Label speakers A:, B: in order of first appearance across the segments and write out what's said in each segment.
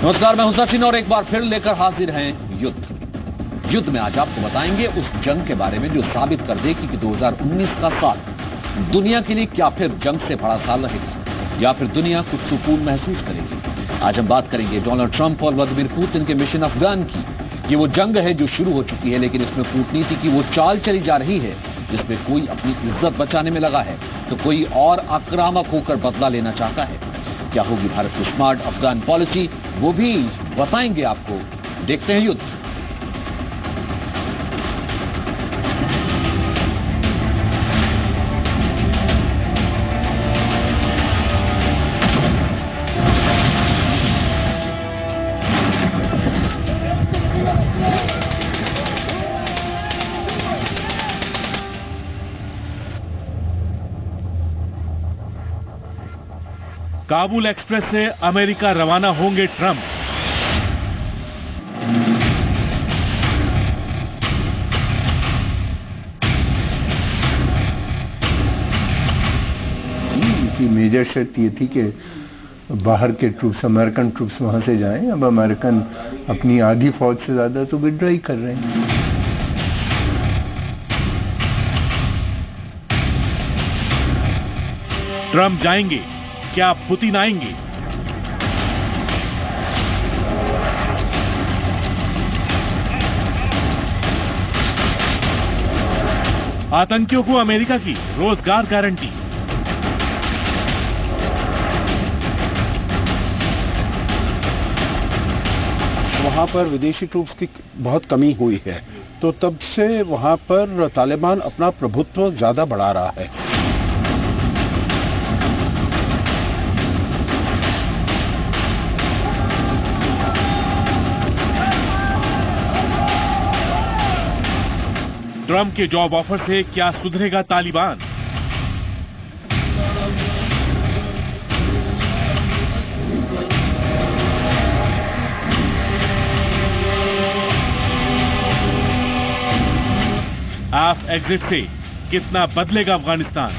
A: नमस्कार, मैं हूं सचिन और एक बार फिर लेकर हाजिर हैं युद्ध में आज आपको बताएंगे उस जंग के बारे में जो साबित कर देगी कि 2019 का साल दुनिया के लिए क्या फिर जंग से बड़ा साल रहेगा या फिर दुनिया कुछ सुकून महसूस करेगी। आज हम बात करेंगे डोनाल्ड ट्रंप और व्लादिमीर पुतिन के मिशन अफगान की। ये वो जंग है जो शुरू हो चुकी है, लेकिन इसमें कूटनीति की वो चाल चली जा रही है जिसमें कोई अपनी इज्जत बचाने में लगा है तो कोई और आक्रामक होकर बदला लेना चाहता है। क्या होगी भारत की स्मार्ट अफगान पॉलिसी, वो भी बताएंगे आपको। देखते हैं युद्ध।
B: काबुल एक्सप्रेस से अमेरिका रवाना होंगे ट्रंप।
C: की मेजर शर्त ये थी कि बाहर के ट्रूप्स, अमेरिकन ट्रूप्स वहां से जाएं। अब अमेरिकन अपनी आधी फौज से ज्यादा तो विड्रॉ ही कर रहे हैं।
B: ट्रंप जाएंगे, क्या पुतिन आएंगे? आतंकियों को अमेरिका की रोजगार गारंटी।
D: वहां पर विदेशी ट्रूप्स की बहुत कमी हुई है, तो तब से वहां पर तालिबान अपना प्रभुत्व ज्यादा बढ़ा रहा है।
B: ट्रंप के जॉब ऑफर से क्या सुधरेगा तालिबान? ऑफ एग्जिट से कितना बदलेगा अफगानिस्तान?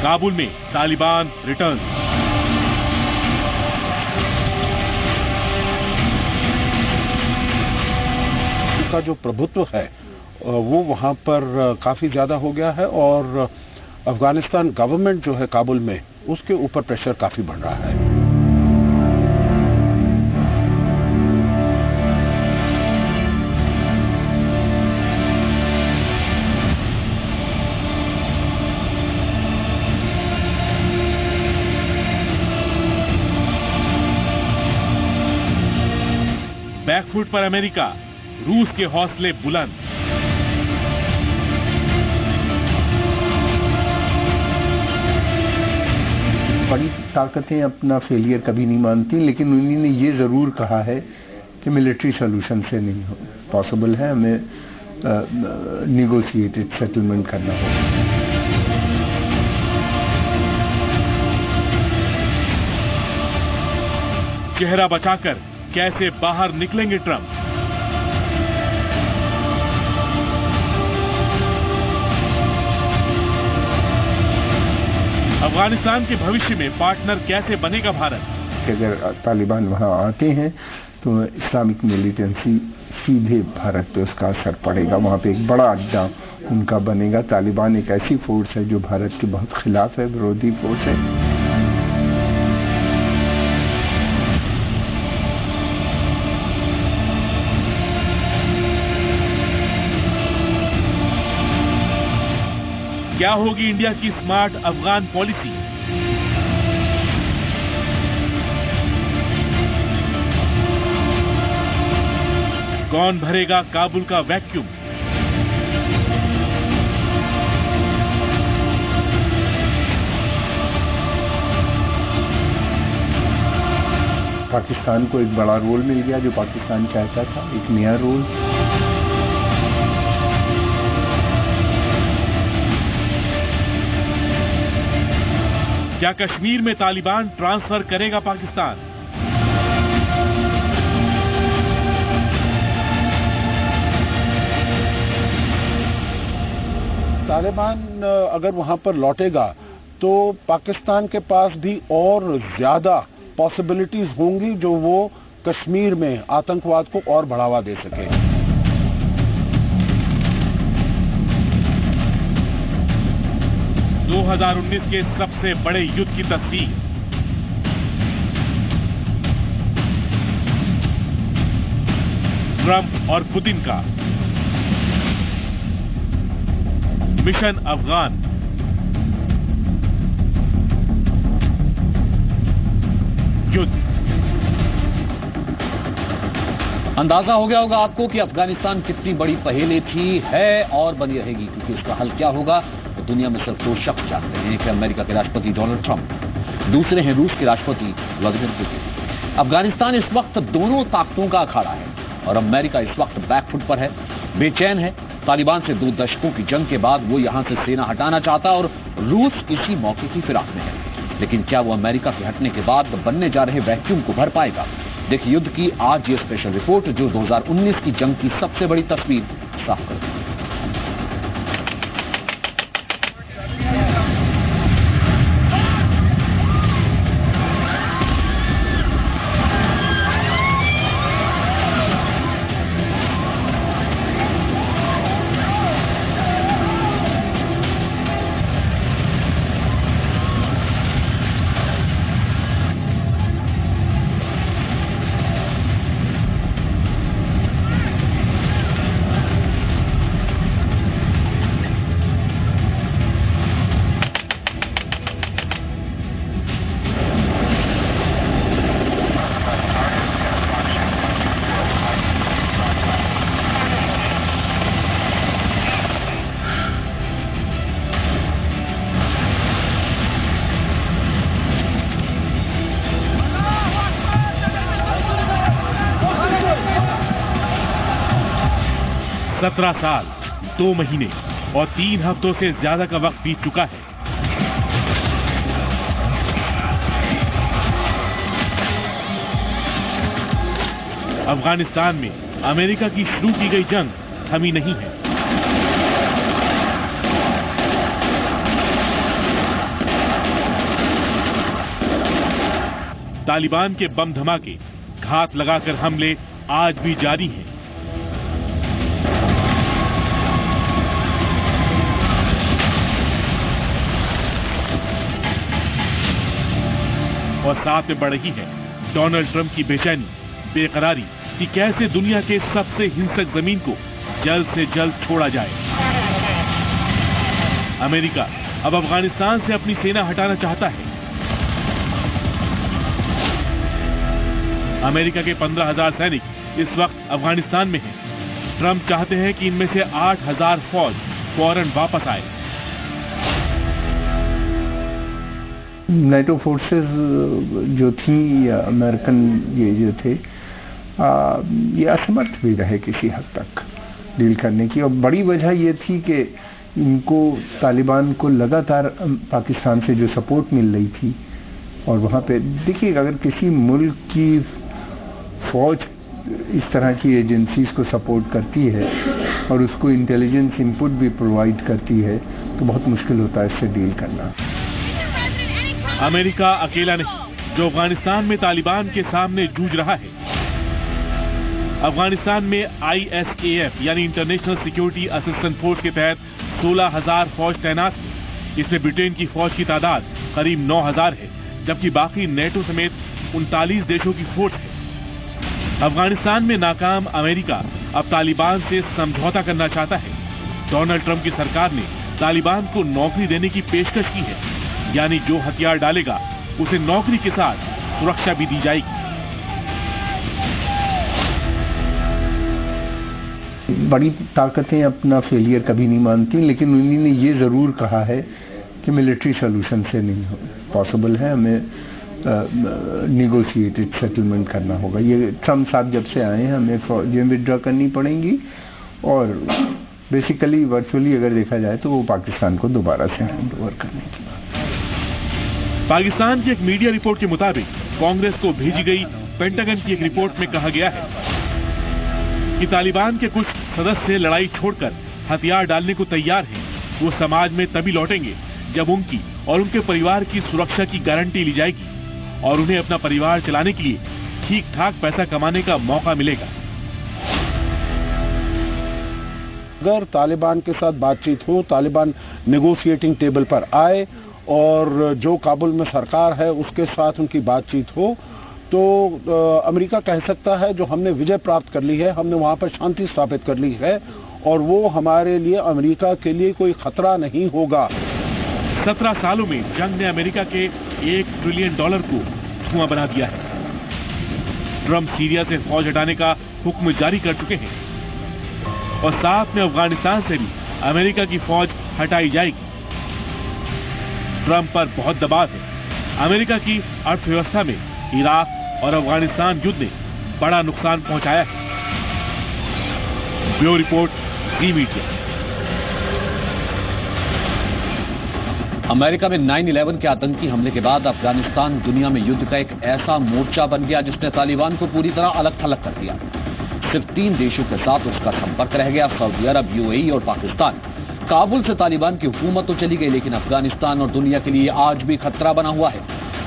B: काबुल में तालिबान रिटर्न।
D: का जो प्रभुत्व है वो वहां पर काफी ज्यादा हो गया है और अफगानिस्तान गवर्नमेंट जो है काबुल में, उसके ऊपर प्रेशर काफी बढ़ रहा है।
B: बैकफुट पर अमेरिका, रूस के हौसले बुलंद।
C: बड़ी ताकतें अपना फेलियर कभी नहीं मानती, लेकिन उन्होंने ये जरूर कहा है कि मिलिट्री सोल्यूशन से नहीं पॉसिबल है, हमें निगोशिएटेड सेटलमेंट करना होगा।
B: चेहरा बचाकर कैसे बाहर निकलेंगे ट्रंप? अफगानिस्तान के भविष्य में पार्टनर कैसे बनेगा भारत?
C: अगर तालिबान वहां आते हैं तो इस्लामिक मिलिटेंसी सीधे भारत पे उसका असर पड़ेगा। वहां पे एक बड़ा अड्डा उनका बनेगा। तालिबान एक ऐसी फोर्स है जो भारत के बहुत खिलाफ है, विरोधी फोर्स है।
B: क्या होगी इंडिया की स्मार्ट अफगान पॉलिसी? कौन भरेगा काबुल का वैक्यूम?
C: पाकिस्तान को एक बड़ा रोल मिल गया जो पाकिस्तान चाहता था, एक नया रोल।
B: क्या कश्मीर में तालिबान ट्रांसफर करेगा पाकिस्तान?
D: तालिबान अगर वहां पर लौटेगा तो पाकिस्तान के पास भी और ज्यादा पॉसिबिलिटीज होंगी जो वो कश्मीर में आतंकवाद को और बढ़ावा दे सके।
B: 2019 के सबसे बड़े युद्ध की तस्वीर। ट्रंप और पुतिन का मिशन अफगान। युद्ध।
A: अंदाजा हो गया होगा आपको कि अफगानिस्तान कितनी बड़ी पहेली थी, है और बनी रहेगी, क्योंकि उसका हल क्या होगा तो दुनिया में सिर्फ दो शख्स जानते हैं। एक है अमेरिका के राष्ट्रपति डोनाल्ड ट्रंप, दूसरे हैं रूस के राष्ट्रपति व्लादिमीर पुतिन। अफगानिस्तान इस वक्त दोनों ताकतों का अखाड़ा है और अमेरिका इस वक्त बैकफुट पर है, बेचैन है। तालिबान से 2 दशकों की जंग के बाद वो यहां से सेना हटाना चाहता और रूस इसी मौके की फिराक में है। लेकिन क्या वो अमेरिका के हटने के बाद बनने जा रहे वैक्यूम को भर पाएगा? देखिए युद्ध की आज ये स्पेशल रिपोर्ट जो 2019 की जंग की सबसे बड़ी तस्वीर साफ कर देगी।
B: सत्रह साल, 2 महीने और 3 हफ्तों से ज्यादा का वक्त बीत चुका है। अफगानिस्तान में अमेरिका की शुरू की गई जंग थमी नहीं है। तालिबान के बम धमाके, घात लगाकर हमले आज भी जारी हैं। और साथ में बढ़ रही है डोनाल्ड ट्रंप की बेचैनी, बेकरारी कि कैसे दुनिया के सबसे हिंसक जमीन को जल्द से जल्द छोड़ा जाए। अमेरिका अब अफगानिस्तान से अपनी सेना हटाना चाहता है। अमेरिका के 15,000 सैनिक इस वक्त अफगानिस्तान में हैं। ट्रंप चाहते हैं कि इनमें से 8,000 फौज फौरन वापस आए।
C: नेटो फोर्सेस जो थी अमेरिकन ये जो थे ये असमर्थ भी रहे किसी हद तक डील करने की, और बड़ी वजह ये थी कि इनको तालिबान को लगातार पाकिस्तान से जो सपोर्ट मिल रही थी, और वहाँ पे देखिए अगर किसी मुल्क की फौज इस तरह की एजेंसीज को सपोर्ट करती है और उसको इंटेलिजेंस इनपुट भी प्रोवाइड करती है तो बहुत मुश्किल होता है इससे डील करना।
B: अमेरिका अकेला नहीं जो अफगानिस्तान में तालिबान के सामने जूझ रहा है। अफगानिस्तान में ISAF यानी इंटरनेशनल सिक्योरिटी असिस्टेंस फोर्स के तहत 16,000 फौज तैनात है। इसमें ब्रिटेन की फौज की तादाद करीब 9,000 है, जबकि बाकी नेटो समेत 39 देशों की फोर्स है। अफगानिस्तान में नाकाम अमेरिका अब तालिबान से समझौता करना चाहता है। डोनाल्ड ट्रंप की सरकार ने तालिबान को नौकरी देने की पेशकश की है, यानी जो हथियार डालेगा उसे नौकरी के साथ सुरक्षा भी दी जाएगी।
C: बड़ी ताकतें अपना फेलियर कभी नहीं मानती, लेकिन उन्होंने ये जरूर कहा है कि मिलिट्री सोल्यूशन से नहीं पॉसिबल है, हमें निगोशिएटेड सेटलमेंट करना होगा। ये ट्रंप साहब जब से आए हैं हमें फौजें विड्रॉ करनी पड़ेंगी, और बेसिकली वर्चुअली अगर देखा जाए तो वो पाकिस्तान को दोबारा से हैंड ओवर करने की बात।
B: पाकिस्तान की एक मीडिया रिपोर्ट के मुताबिक कांग्रेस को भेजी गई पेंटागन की एक रिपोर्ट में कहा गया है कि तालिबान के कुछ सदस्य लड़ाई छोड़कर हथियार डालने को तैयार हैं, वो समाज में तभी लौटेंगे जब उनकी और उनके परिवार की सुरक्षा की गारंटी ली जाएगी और उन्हें अपना परिवार चलाने के लिए ठीक ठाक पैसा कमाने का मौका मिलेगा।
D: अगर तालिबान के साथ बातचीत हो, तालिबान नेगोशिएटिंग टेबल पर आए और जो काबुल में सरकार है उसके साथ उनकी बातचीत हो, तो अमेरिका कह सकता है जो हमने विजय प्राप्त कर ली है, हमने वहां पर शांति स्थापित कर ली है और वो हमारे लिए, अमेरिका के लिए कोई खतरा नहीं होगा।
B: 17 सालों में जंग ने अमेरिका के $1 ट्रिलियन को धुआं बना दिया है। ट्रंप सीरिया से फौज हटाने का हुक्म जारी कर चुके हैं और साथ में अफगानिस्तान से भी अमेरिका की फौज हटाई जाएगी। ट्रंप पर बहुत दबाव है। अमेरिका की अर्थव्यवस्था में इराक और अफगानिस्तान युद्ध ने बड़ा नुकसान पहुंचाया है। ब्यूरो रिपोर्ट, जी मीडिया।
A: अमेरिका में 9/11 के आतंकी हमले के बाद अफगानिस्तान दुनिया में युद्ध का एक ऐसा मोर्चा बन गया जिसने तालिबान को पूरी तरह अलग थलग कर दिया। सिर्फ 3 देशों के साथ उसका संपर्क रह गया, सऊदी अरब, यूएई और पाकिस्तान। काबुल से तालिबान की हुकूमत तो चली गई, लेकिन अफगानिस्तान और दुनिया के लिए आज भी खतरा बना हुआ है।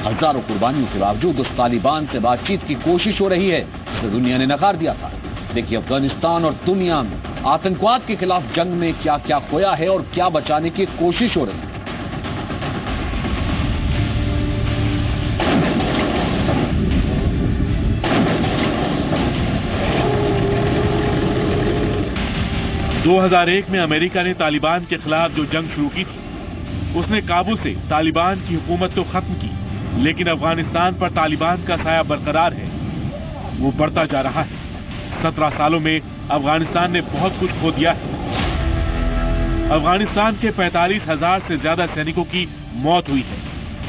A: हजारों कुर्बानियों के बावजूद उस तालिबान से बातचीत की कोशिश हो रही है जिसे दुनिया ने नकार दिया था। देखिए अफगानिस्तान और दुनिया में आतंकवाद के खिलाफ जंग में क्या क्या खोया है और क्या बचाने की कोशिश हो रही है।
B: – 2001 में अमेरिका ने तालिबान के खिलाफ जो जंग शुरू की थी, उसने काबुल से तालिबान की हुकूमत तो खत्म की, लेकिन अफगानिस्तान पर तालिबान का साया बरकरार है, वो बढ़ता जा रहा है। 17 सालों में अफगानिस्तान ने बहुत कुछ खो दिया है। अफगानिस्तान के 45,000 से ज्यादा सैनिकों की मौत हुई है।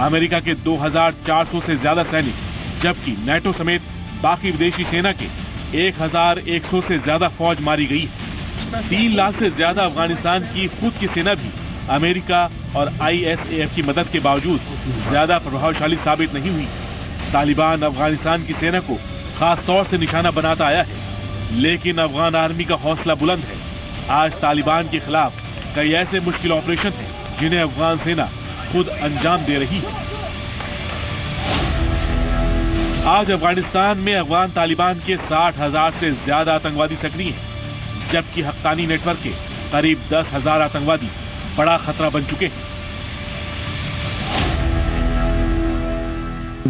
B: अमेरिका के 2,400 से ज्यादा सैनिक, जबकि नेटो समेत बाकी विदेशी सेना के 1,100 से ज्यादा फौज मारी गई है। 3 लाख से ज्यादा अफगानिस्तान की खुद की सेना भी अमेरिका और ISAF की मदद के बावजूद ज्यादा प्रभावशाली साबित नहीं हुई। तालिबान अफगानिस्तान की सेना को खास तौर से निशाना बनाता आया है, लेकिन अफगान आर्मी का हौसला बुलंद है। आज तालिबान के खिलाफ कई ऐसे मुश्किल ऑपरेशन हैं जिन्हें अफगान सेना खुद अंजाम दे रही है। आज अफगानिस्तान में अफगान तालिबान के 60,000 से ज्यादा आतंकवादी सक्रिय हैं, जबकि हक्कानी नेटवर्क के करीब 10,000 आतंकवादी बड़ा खतरा बन चुके हैं।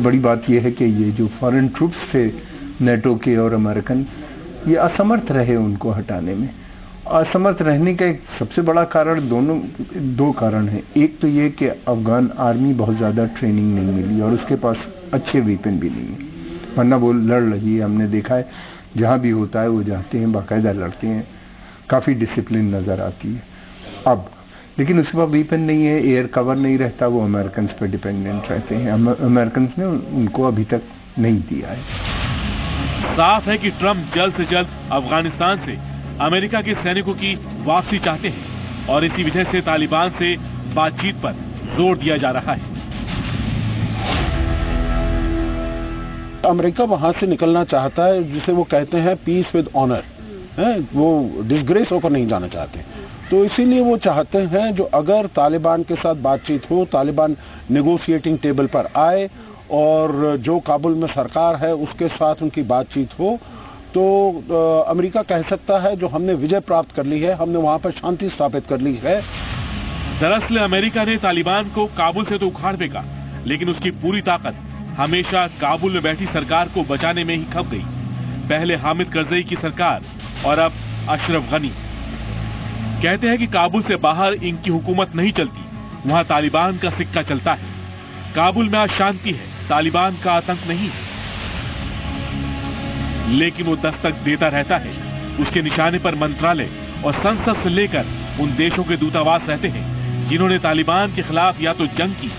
C: बड़ी बात यह है कि ये जो फॉरेन ट्रूप्स थे नेटो के और अमेरिकन, ये असमर्थ रहे उनको हटाने में। असमर्थ रहने का एक सबसे बड़ा कारण दो कारण हैं। एक तो ये कि अफगान आर्मी बहुत ज़्यादा ट्रेनिंग नहीं मिली और उसके पास अच्छे वेपन भी नहीं है, वरना वो लड़ रही है। हमने देखा है जहाँ भी होता है वो जाते हैं, बाकायदा लड़ते हैं, काफ़ी डिसिप्लिन नज़र आती है। अब लेकिन उसके पास वेपन नहीं है, एयर कवर नहीं रहता, वो अमेरिकन पर डिपेंडेंट रहते हैं। अमेरिकन ने उनको अभी तक नहीं दिया है।
B: साफ है कि ट्रंप जल्द से जल्द अफगानिस्तान से अमेरिका के सैनिकों की वापसी चाहते हैं और इसी वजह से तालिबान से बातचीत पर जोर दिया जा रहा है।
D: अमेरिका वहां से निकलना चाहता है, जिसे वो कहते हैं पीस विद ऑनर, वो डिसग्रेस होकर नहीं जाना चाहते। तो इसीलिए वो चाहते हैं जो अगर तालिबान के साथ बातचीत हो, तालिबान नेगोशिएटिंग टेबल पर आए और जो काबुल में सरकार है उसके साथ उनकी बातचीत हो, तो अमेरिका कह सकता है जो हमने विजय प्राप्त कर ली है, हमने वहां पर शांति स्थापित कर ली है।
B: दरअसल अमेरिका ने तालिबान को काबुल से तो उखाड़ फेंका, लेकिन उसकी पूरी ताकत हमेशा काबुल में बैठी सरकार को बचाने में ही खप गई। पहले हामिद करजई की सरकार और अब अशरफ गनी। कहते हैं कि काबुल से बाहर इनकी हुकूमत नहीं चलती, वहां तालिबान का सिक्का चलता है। काबुल में आज शांति है, तालिबान का आतंक नहीं, लेकिन वो दस्तक देता रहता है। उसके निशाने पर मंत्रालय और संसद से लेकर उन देशों के दूतावास रहते हैं जिन्होंने तालिबान के खिलाफ या तो जंग की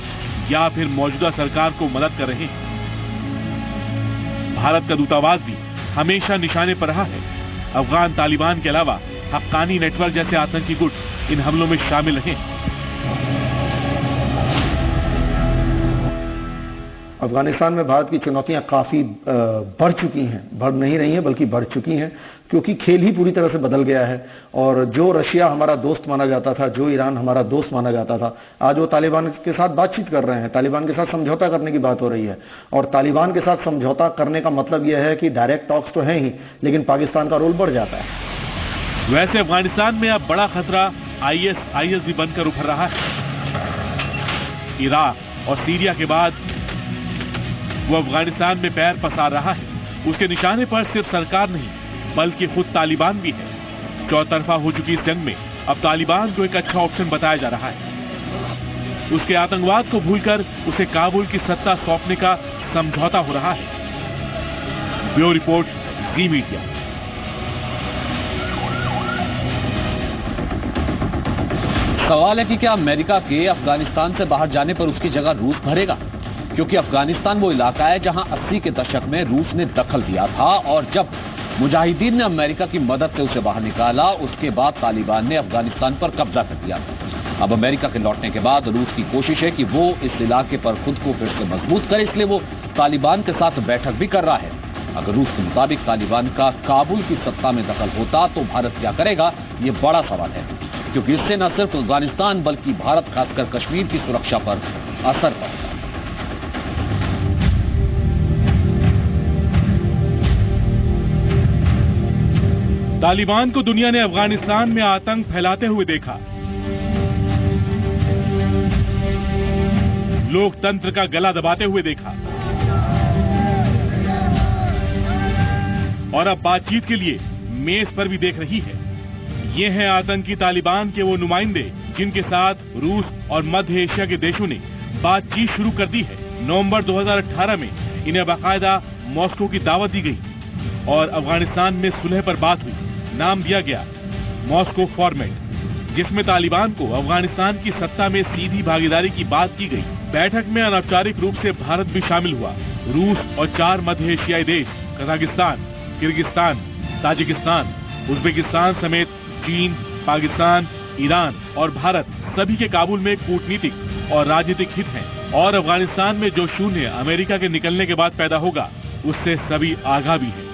B: या फिर मौजूदा सरकार को मदद कर रहे हैं। भारत का दूतावास भी हमेशा निशाने पर रहा है। अफगान तालिबान के अलावा हक्कानी नेटवर्क जैसे आतंकी गुट इन हमलों में शामिल रहे।
E: अफगानिस्तान में भारत की चुनौतियां काफी बढ़ चुकी हैं, बढ़ नहीं रही हैं बल्कि बढ़ चुकी हैं। क्योंकि खेल ही पूरी तरह से बदल गया है। और जो रशिया हमारा दोस्त माना जाता था, जो ईरान हमारा दोस्त माना जाता था, आज वो तालिबान के साथ बातचीत कर रहे हैं, तालिबान के साथ समझौता करने की बात हो रही है। और तालिबान के साथ समझौता करने का मतलब यह है कि डायरेक्ट टॉक्स तो है ही, लेकिन पाकिस्तान का रोल बढ़ जाता है।
B: वैसे अफगानिस्तान में अब बड़ा खतरा ISIS भी बनकर उभर रहा है। इराक और सीरिया के बाद वो अफगानिस्तान में पैर पसार रहा है। उसके निशाने पर सिर्फ सरकार नहीं बल्कि खुद तालिबान भी है। चौतरफा हो चुकी इस जंग में अब तालिबान को एक अच्छा ऑप्शन बताया जा रहा है। उसके आतंकवाद को भूलकर उसे काबुल की सत्ता सौंपने का समझौता हो रहा है। ब्यूरो रिपोर्ट, जी मीडिया।
A: सवाल है कि क्या अमेरिका के अफगानिस्तान से बाहर जाने पर उसकी जगह रूस भरेगा, क्योंकि अफगानिस्तान वो इलाका है जहां 80 के दशक में रूस ने दखल दिया था और जब मुजाहिदीन ने अमेरिका की मदद से उसे बाहर निकाला, उसके बाद तालिबान ने अफगानिस्तान पर कब्जा कर लिया। अब अमेरिका के लौटने के बाद रूस की कोशिश है कि वो इस इलाके पर खुद को फिर से मजबूत करे, इसलिए वो तालिबान के साथ बैठक भी कर रहा है। अगर रूस के मुताबिक तालिबान का काबुल की सत्ता में दखल होता तो भारत क्या करेगा, ये बड़ा सवाल है, क्योंकि इससे न सिर्फ अफगानिस्तान बल्कि भारत खासकर कश्मीर की सुरक्षा पर असर पड़ेगा।
B: तालिबान को दुनिया ने अफगानिस्तान में आतंक फैलाते हुए देखा। लोकतंत्र का गला दबाते हुए देखा और अब बातचीत के लिए मेज पर भी देख रही है। ये हैं आतंकी तालिबान के वो नुमाइंदे जिनके साथ रूस और मध्य एशिया के देशों ने बातचीत शुरू कर दी है। नवंबर 2018 में इन्हें बाकायदा मॉस्को की दावत दी गई और अफगानिस्तान में सुलह पर बात हुई। नाम दिया गया मॉस्को फॉर्मेट, जिसमें तालिबान को अफगानिस्तान की सत्ता में सीधी भागीदारी की बात की गई। बैठक में अनौपचारिक रूप से भारत भी शामिल हुआ। रूस और 4 मध्य एशियाई देश कजाकिस्तान, किर्गिस्तान, ताजिकिस्तान, उज्बेकिस्तान समेत चीन, पाकिस्तान, ईरान और भारत सभी के काबुल में कूटनीतिक और राजनीतिक हित हैं और अफगानिस्तान में जो शून्य अमेरिका के निकलने के बाद पैदा होगा उससे सभी आगाह भी हैं।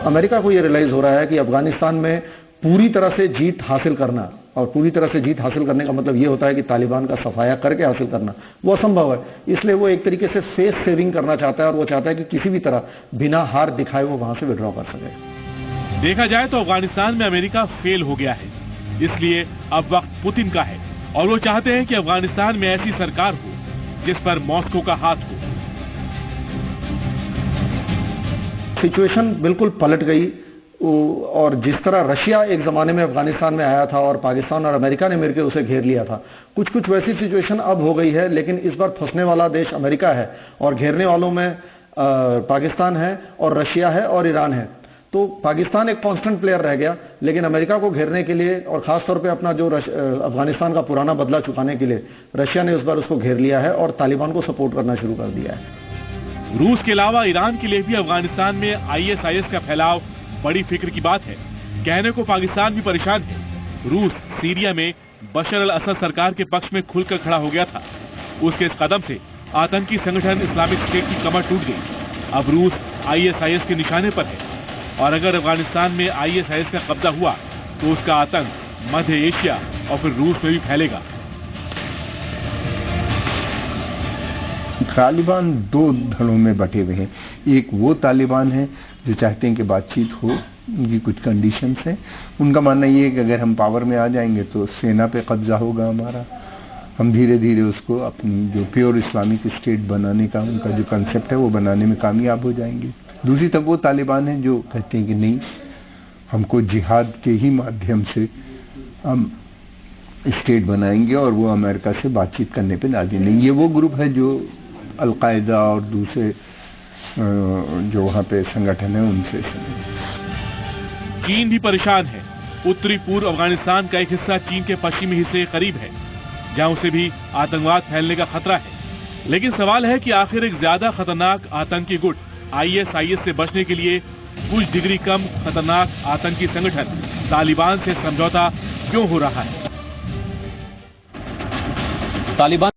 E: अमेरिका को यह रियलाइज हो रहा है कि अफगानिस्तान में पूरी तरह से जीत हासिल करना, और पूरी तरह से जीत हासिल करने का मतलब यह होता है कि तालिबान का सफाया करके हासिल करना, वो असंभव है। इसलिए वो एक तरीके से फेस सेविंग करना चाहता है और वो चाहता है कि किसी भी तरह बिना हार दिखाए वो वहां से विड्रॉ कर सके।
B: देखा जाए तो अफगानिस्तान में अमेरिका फेल हो गया है, इसलिए अब वक्त पुतिन का है और वो चाहते हैं कि अफगानिस्तान में ऐसी सरकार हो जिस पर मॉस्को का हाथ हो।
E: सिचुएशन बिल्कुल पलट गई और जिस तरह रशिया एक जमाने में अफगानिस्तान में आया था और पाकिस्तान और अमेरिका ने मिलकर उसे घेर लिया था, कुछ कुछ वैसी सिचुएशन अब हो गई है। लेकिन इस बार फंसने वाला देश अमेरिका है और घेरने वालों में पाकिस्तान है और रशिया है और ईरान है। तो पाकिस्तान एक कांस्टेंट प्लेयर रह गया, लेकिन अमेरिका को घेरने के लिए और खासतौर पे अपना जो अफगानिस्तान का पुराना बदला चुकाने के लिए रशिया ने इस बार उसको घेर लिया है और तालिबान को सपोर्ट करना शुरू कर दिया है।
B: रूस के अलावा ईरान के लिए भी अफगानिस्तान में ISIS का फैलाव बड़ी फिक्र की बात है। कहने को पाकिस्तान भी परेशान है। रूस सीरिया में बशर अल असद सरकार के पक्ष में खुलकर खड़ा हो गया था। उसके इस कदम से आतंकी संगठन इस्लामिक स्टेट की कमर टूट गई। अब रूस ISIS के निशाने पर है और अगर अफगानिस्तान में ISIS का कब्जा हुआ तो उसका आतंक मध्य एशिया और फिर रूस में भी फैलेगा।
C: तालिबान 2 धड़ों में बटे हुए हैं। एक वो तालिबान है जो चाहते हैं कि बातचीत हो, उनकी कुछ कंडीशंस हैं। उनका मानना ये है कि अगर हम पावर में आ जाएंगे तो सेना पे कब्जा होगा हमारा, हम धीरे धीरे उसको अपनी जो प्योर इस्लामिक स्टेट बनाने का उनका जो कंसेप्ट है वो बनाने में कामयाब हो जाएंगे। दूसरी तरफ वो तालिबान है जो कहते हैं कि नहीं, हमको जिहाद के ही माध्यम से हम स्टेट बनाएंगे और वो अमेरिका से बातचीत करने पे राजी नहीं। ये वो ग्रुप है जो अल-कायदा और दूसरे जो वहाँ पे संगठन है उनसे।
B: चीन भी परेशान है। उत्तरी पूर्व अफगानिस्तान का एक हिस्सा चीन के पश्चिमी हिस्से के करीब है, जहां उसे भी आतंकवाद फैलने का खतरा है। लेकिन सवाल है कि आखिर एक ज्यादा खतरनाक आतंकी गुट ISIS से बचने के लिए कुछ डिग्री कम खतरनाक आतंकी संगठन तालिबान से समझौता क्यों हो रहा है?
A: तालिबान